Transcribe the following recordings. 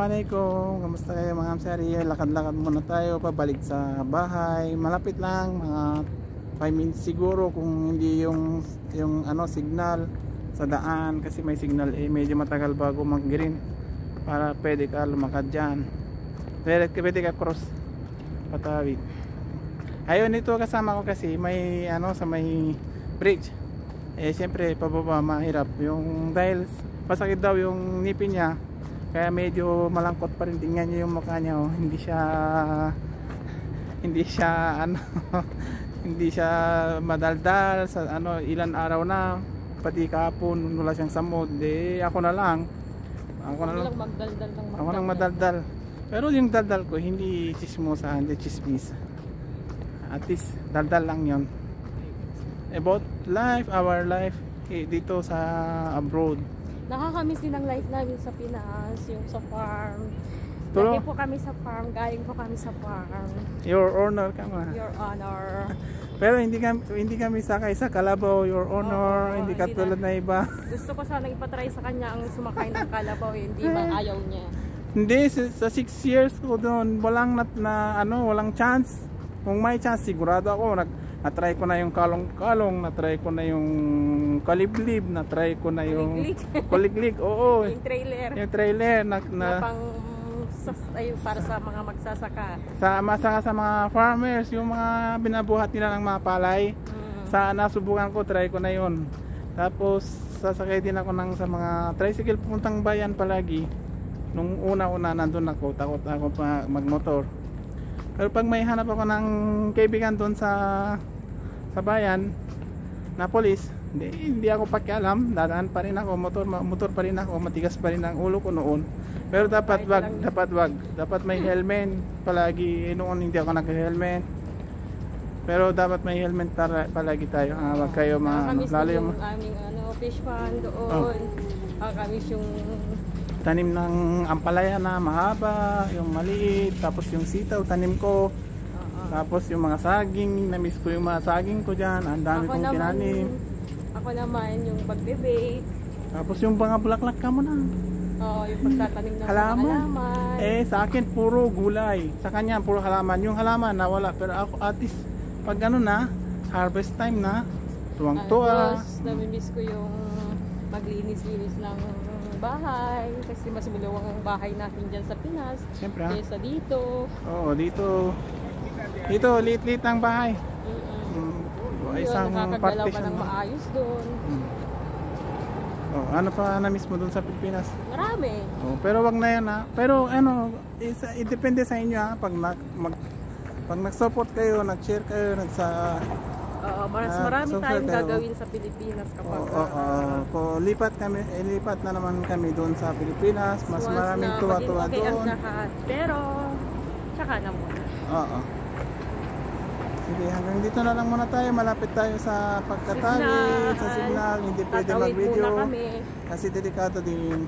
Assalamualaikum. Kamusta kayo mga amsari? Lakad-lakad muna tayo pabalik sa bahay. Malapit lang, mga 5 minutes siguro kung hindi yung signal sa daan, kasi may signal medyo matagal bago mag-green para pwede ka lumakad dyan. Pwede ka cross patawid. Ayun, ito kasama ko kasi may sa may bridge. Siyempre pababa mahirap yung dahil pasakit daw yung ngipin niya. Kaya medyo malangkot pa rin. Tingnan niyo yung mukha niya, oh. Hindi siya hindi siya madaldal sa ilan araw na, pati kahapon wala siyang samod. Ako na lang magdaldal ng ako lang madaldal. Pero yung daldal ko hindi chismosa, hindi chismis. At least daldal lang yon. About life, our life dito sa abroad. Nakakamiss din ang life namin sa Pinas, yung sa farm. Lagi po kami sa farm, galing po kami sa farm. Your honor ka ma. Your honor. Pero hindi kami sakay sa kalabaw, your honor. Hindi katulad na iba. Gusto ko sana ipatry sa kanya ang sumakay ng kalabaw, hindi ba ayaw niya? Hindi, sa 6 years ko doon, walang walang chance. Kung may chance, sigurado ako na-try ko na yung kalong-kalong, na-try ko na yung kaliblib, na-try ko na yung kuliglig. Oo. Yung trailer na para sa mga magsasaka. Sa mga farmers, yung mga binabuhat nila ng mga palay. Nasubukan ko, try ko na yun. Tapos sasakay din ako sa mga tricycle puntang bayan palagi. Nung una-una nandun ako, takot ako magmotor. Pero pag may hanap ako ng kaibigan doon sa bayan na police, hindi ako pakialam, dadaan pa rin ako, motor pa rin ako, matigas pa rin ang ulo ko noon. Pero dapat may helmet palagi. Noon hindi ako nag-helmet. Pero dapat may helmet palagi tayo. Wag kayo lalo yung aming fish pond doon. Kami yung tanim ng ampalaya na mahaba, yung maliit, tapos yung sitaw tanim ko. Tapos yung mga saging, na-miss ko yung mga saging ko dyan. Ang dami kong tinanim. Ako naman yung pag-bake. Tapos yung mga bulaklak ka mo na. Oo, yung pagtatanim ng halaman. Sa akin puro gulay. Sa kanya puro halaman. Yung halaman nawala. Pero ako atis, pag harvest time na, tuwang-tuwa. Nami-miss ko yung maglinis-linis ng bahay. Kasi mas maluwang ang bahay natin dyan sa Pinas. Siyempre. Kesa dito. Oo, dito liit-liit ang bahay. Isang nakakagalaw ka ng maayos doon. Ano pa na mismo doon sa Pilipinas? Marami. Pero wag na yan Pero depende sa inyo pag nag-support kayo, nag-share kayo, marami tayong gagawin sa Pilipinas kapag lipat na naman kami doon sa Pilipinas. Mas maraming tuwa-tuwa doon. Ang lahat. Pero tsaka na muna. Sige, hanggang dito na lang muna tayo. Malapit tayo sa pagkatawid, sa signal. Hindi pwede mag-video kasi delikado din.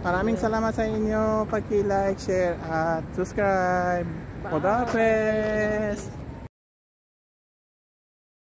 Maraming salamat sa inyo. Pag-like, share at subscribe. Khudafez.